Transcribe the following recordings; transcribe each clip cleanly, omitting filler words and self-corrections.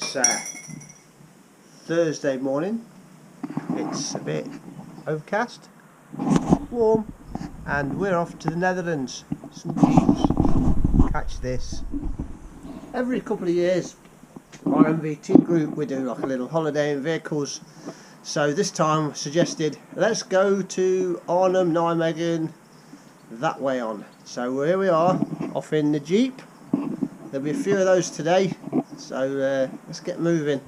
It's Thursday morning. It's a bit overcast, warm, and we're off to the Netherlands. Some jeeps. Catch this. Every couple of years, our MVT group, we do like a little holiday in vehicles. So this time suggested, let's go to Arnhem, Nijmegan, that way on. So here we are, off in the Jeep. There'll be a few of those today, so let's get moving.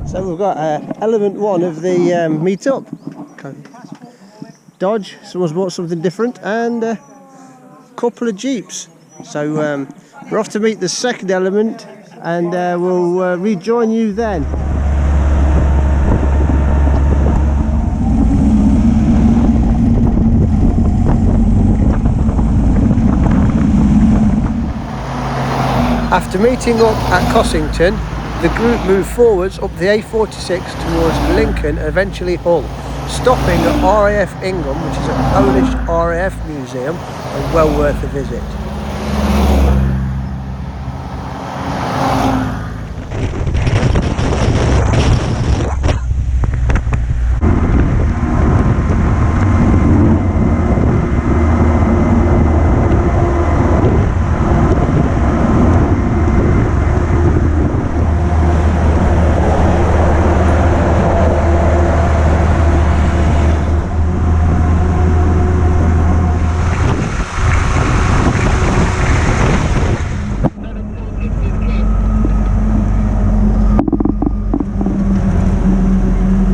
So we've got element one of the meet-up. Dodge, someone's bought something different, and a couple of Jeeps. So we're off to meet the second element, and we'll rejoin you then. After meeting up at Cossington, the group moved forwards up the A46 towards Lincoln, eventually Hull, stopping at RAF Ingham, which is a Polish RAF museum and well worth a visit.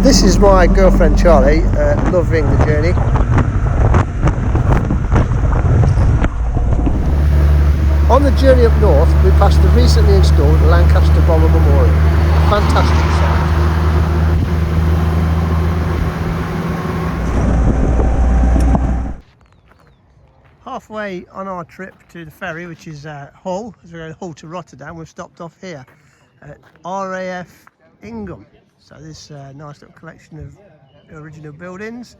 This is my girlfriend Charlie, loving the journey. On the journey up north, we passed the recently installed Lancaster Bomber Memorial. A fantastic sight. Halfway on our trip to the ferry, which is Hull, as we go Hull to Rotterdam, we've stopped off here at RAF Ingham. So this nice little collection of original buildings,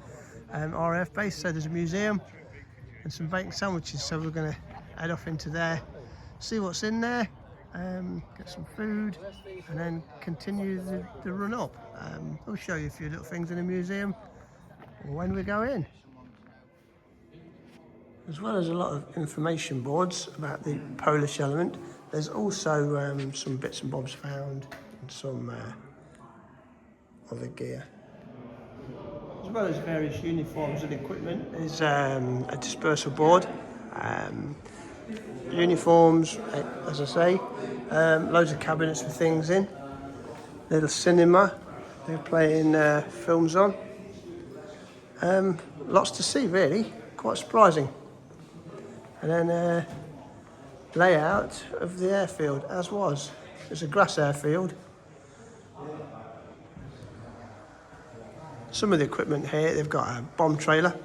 RAF base. So there's a museum and some bacon sandwiches. So we're going to head off into there, see what's in there, get some food, and then continue the run up. I'll show you a few little things in the museum when we go in. As well as a lot of information boards about the Polish element, there's also some bits and bobs found and some other gear. As well as various uniforms and equipment, there's a dispersal board, uniforms, as I say, loads of cabinets with things in, little cinema, they're playing films on, lots to see really, quite surprising. And then layout of the airfield as was. It's a grass airfield. Some of the equipment here, they've got a bomb trailer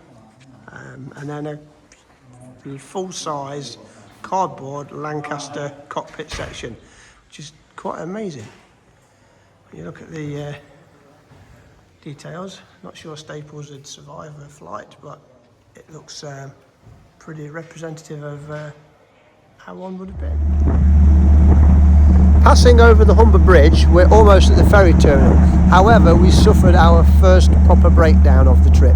and then a full-size cardboard Lancaster cockpit section, which is quite amazing. When you look at the details, not sure Staples would survive a flight, but it looks pretty representative of how one would have been. Passing over the Humber Bridge, we're almost at the ferry terminal. However, we suffered our first proper breakdown of the trip.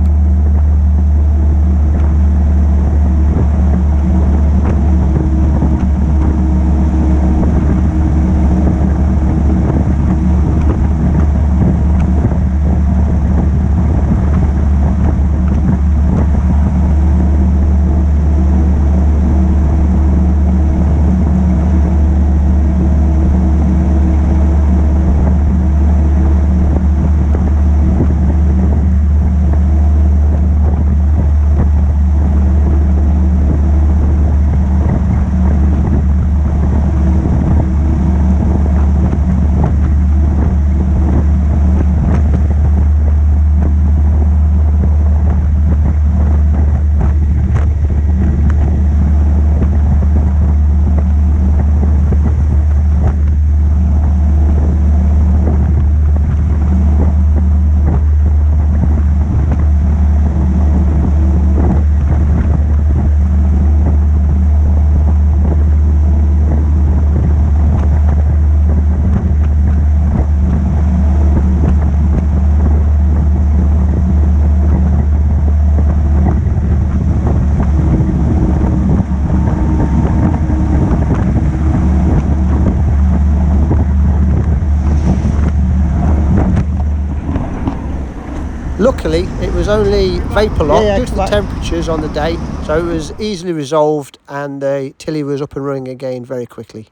luckily it was only vapour lock due to the temperatures on the day, so it was easily resolved and the Tilly was up and running again very quickly.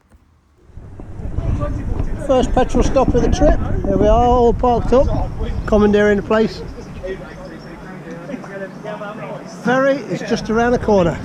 First petrol stop of the trip. Here we are, all parked up, commandeering the place. Ferry is just around the corner.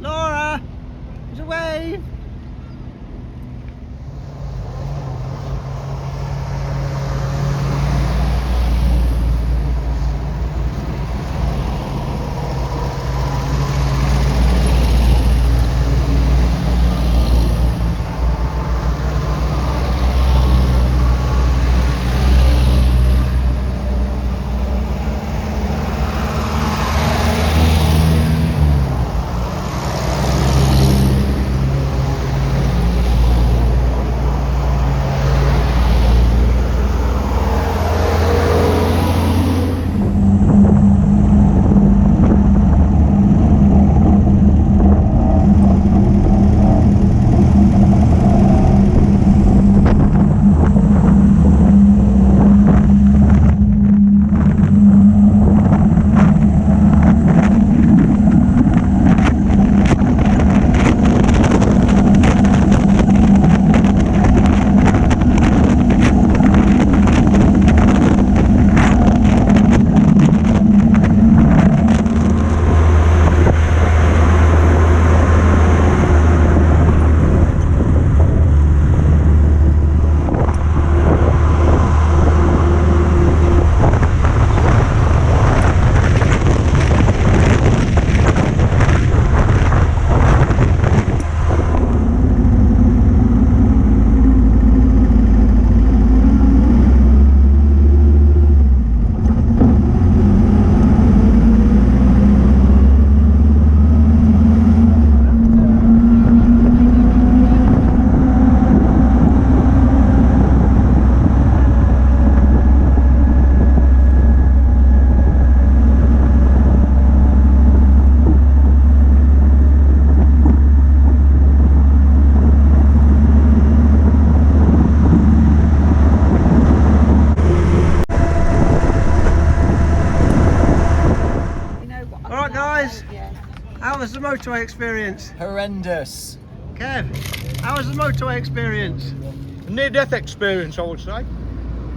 Laura, there's a wave. How was the motorway experience? Horrendous. Kev, how was the motorway experience? A near-death experience, I would say.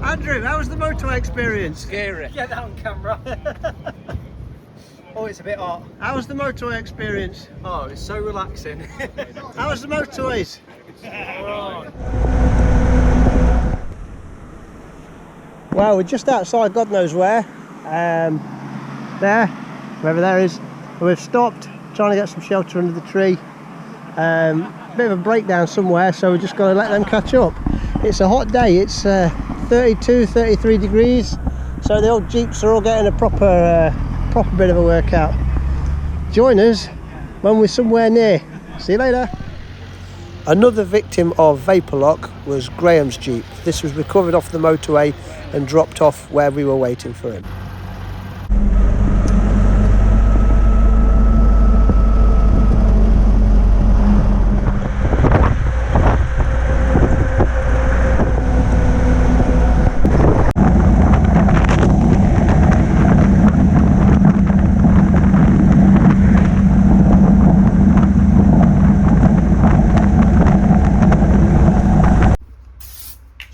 Andrew, how was the motorway experience? Scary. Get that on camera. Oh, it's a bit hot. How was the motorway experience? Oh, it's so relaxing. How was the motorways? Well, we're just outside God knows where. There, wherever there is. We've stopped, trying to get some shelter under the tree. Bit of a breakdown somewhere, so we're just going to let them catch up. It's a hot day. It's 32, 33 degrees. So the old Jeeps are all getting a proper bit of a workout. Join us when we're somewhere near. See you later. Another victim of vapour lock was Graham's Jeep. This was recovered off the motorway and dropped off where we were waiting for him.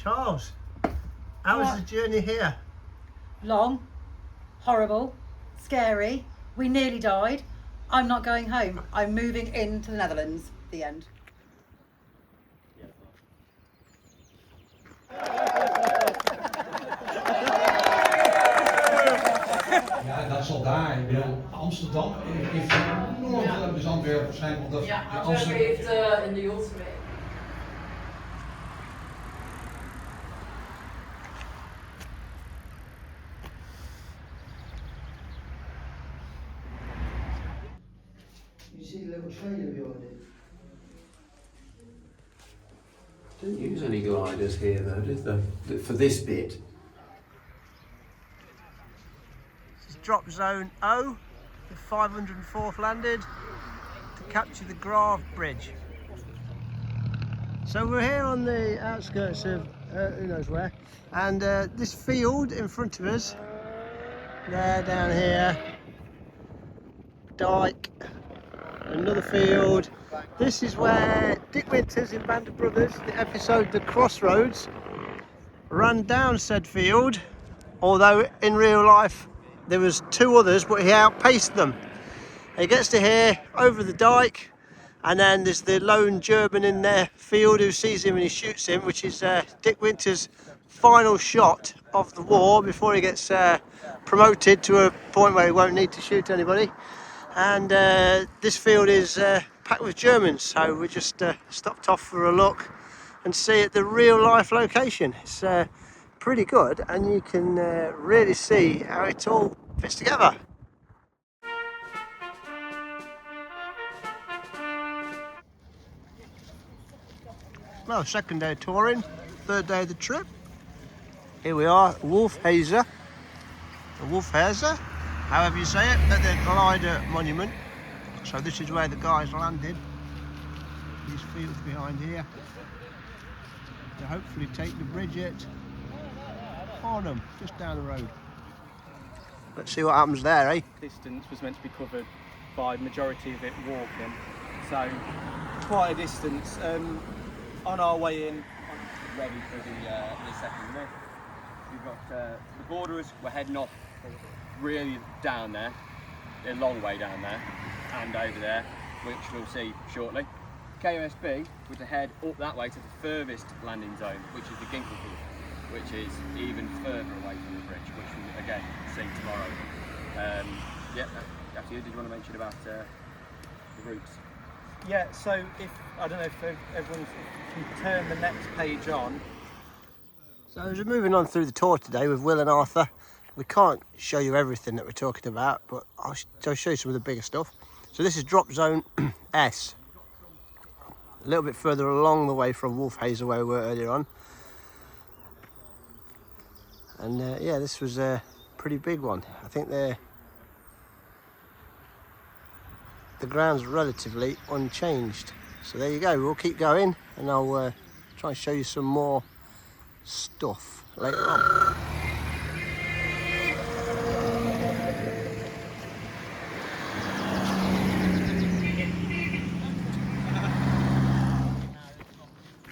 Charles, how was the journey here? Long, horrible, scary. We nearly died. I'm not going home. I'm moving into the Netherlands. The end. Ja, dat zal daar. Ik bedoel, Amsterdam heeft enorm veel, dus Antwerpen waarschijnlijk. Dat Ja, Antwerpen heeft in de Joodse wijk. You see the little trailer behind it? Didn't use any gliders here though, did they? For this bit. This is drop zone O, the 504th landed to capture the Grave Bridge. So we're here on the outskirts of who knows where, and this field in front of us, there down here, dike, another field. This is where Dick Winters in Band of Brothers, the episode The Crossroads, ran down said field, although in real life there was two others, but he outpaced them. He gets to here, over the dike, and then there's the lone German in their field who sees him and he shoots him, which is Dick Winters' final shot of the war before he gets promoted to a point where he won't need to shoot anybody. And this field is packed with Germans, so we just stopped off for a look and see at the real life location. It's pretty good, and you can really see how it all fits together. Well, second day of touring, third day of the trip. Here we are, Wolfhazer, however you say it, at the glider monument. So this is where the guys landed. These fields behind here. To hopefully take the bridge at Arnhem, just down the road. Let's see what happens there, eh? Distance was meant to be covered by majority of it walking, so quite a distance. On our way in, ready for the second lift. We've got the borderers. We're heading off really down there, a long way down there, and over there, which we'll see shortly. KOSB was to head up that way to the furthest landing zone, which is the Ginkle, which is even further away from the bridge, which we'll again see tomorrow. Yeah, after you, did you want to mention about the routes? Yeah, so if, I don't know if everyone can turn the next page on. So as we're moving on through the tour today with Will and Arthur, we can't show you everything that we're talking about, but I'll show you some of the bigger stuff. So this is drop zone S, a little bit further along the way from Wolfhazer where we were earlier on. And yeah, this was a pretty big one. I think the ground's relatively unchanged. So there you go, we'll keep going and I'll try and show you some more stuff later on.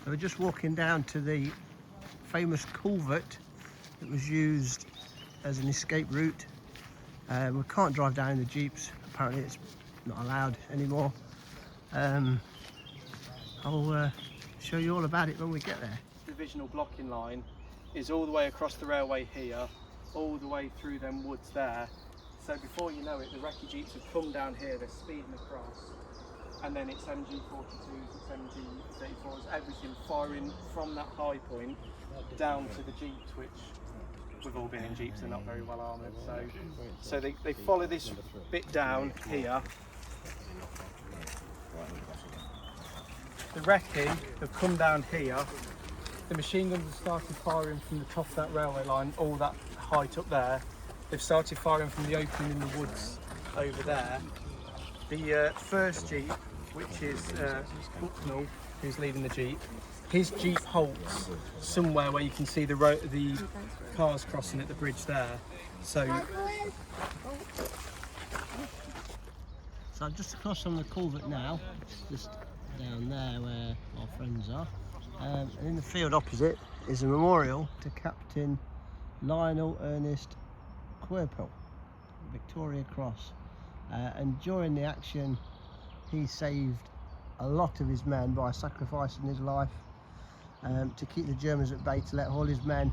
So we're just walking down to the famous culvert that was used as an escape route. We can't drive down in the Jeeps, apparently it's not allowed anymore. I'll show you all about it when we get there. Divisional blocking line is all the way across the railway here, all the way through them woods there. So before you know it, the recce Jeeps have come down here, they're speeding across, and then it's MG42s, it's MG34s, everything firing from that high point down to the Jeeps, which we've all been in Jeeps, they're not very well armoured. So they follow this bit down here. The recce have come down here. The machine guns have started firing from the top of that railway line, all that height up there. They've started firing from the opening in the woods over there. The first Jeep, which is Bucknell, who's leading the Jeep, his Jeep halts somewhere where you can see the cars crossing at the bridge there. So I'm just across from the culvert now, just down there where our friends are. And in the field opposite is a memorial to Captain Lionel Ernest Quirpel, Victoria Cross. And during the action, he saved a lot of his men by sacrificing his life to keep the Germans at bay, to let all his men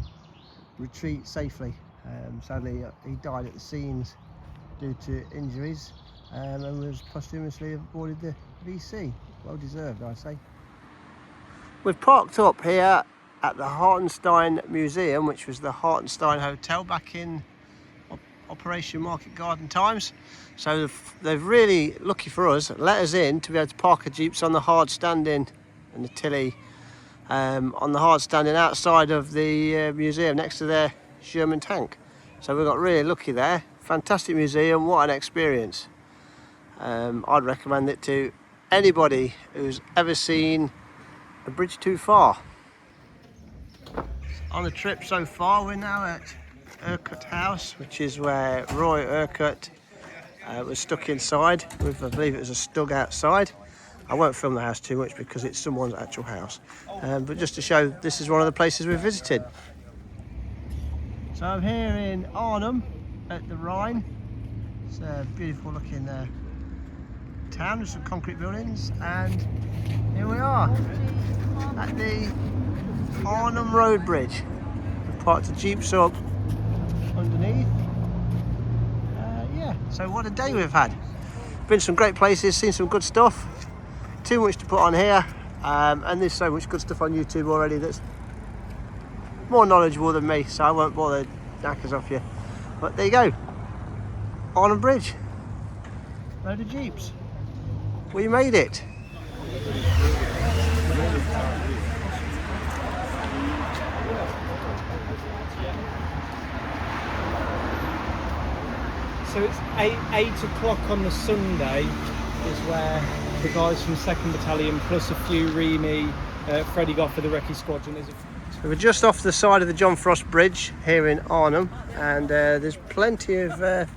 retreat safely. Sadly, he died at the scenes due to injuries and was posthumously awarded the VC. Well deserved, I say. We've parked up here at the Hartenstein Museum, which was the Hartenstein Hotel back in Operation Market Garden times. So they've really, lucky for us, let us in to be able to park our Jeeps on the hard standing and the Tilly on the hard standing outside of the museum next to their Sherman tank. So we got really lucky there. Fantastic museum, what an experience. I'd recommend it to anybody who's ever seen a bridge too far. On the trip so far, we're now at Urquhart House, which is where Roy Urquhart was stuck inside with, I believe it was a stug outside. I won't film the house too much because it's someone's actual house, but just to show this is one of the places we've visited. So I'm here in Arnhem at the Rhine. It's a beautiful looking town with some concrete buildings, and here we are at the Arnhem Road Bridge. We've parked the Jeeps up underneath. Yeah, so what a day we've had. Been some great places, seen some good stuff. Too much to put on here, and there's so much good stuff on YouTube already that's more knowledgeable than me, so I won't bore the knackers off you. But there you go, Arnhem Bridge, load of Jeeps. We made it. So it's 8 o'clock on the Sunday is where the guys from 2nd Battalion plus a few Remy, Freddie Goff of the Recce Squadron. So we're just off the side of the John Frost Bridge here in Arnhem, and there's plenty of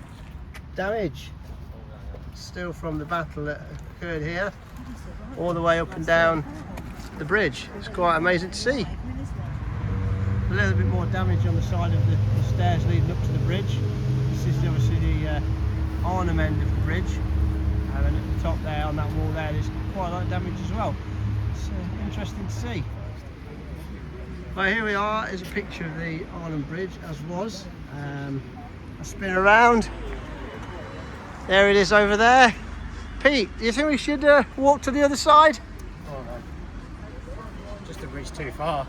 damage still from the battle that occurred here, all the way up and down the bridge. It's quite amazing to see. A little bit more damage on the side of the stairs leading up to the bridge. This is obviously the Arnhem end of the bridge, and at the top there on that wall there's quite a lot of damage as well. It's interesting to see. But here we are is a picture of the Arnhem Bridge as was. I spin around. There it is over there. Pete, do you think we should walk to the other side? Oh no, just the bridge too far.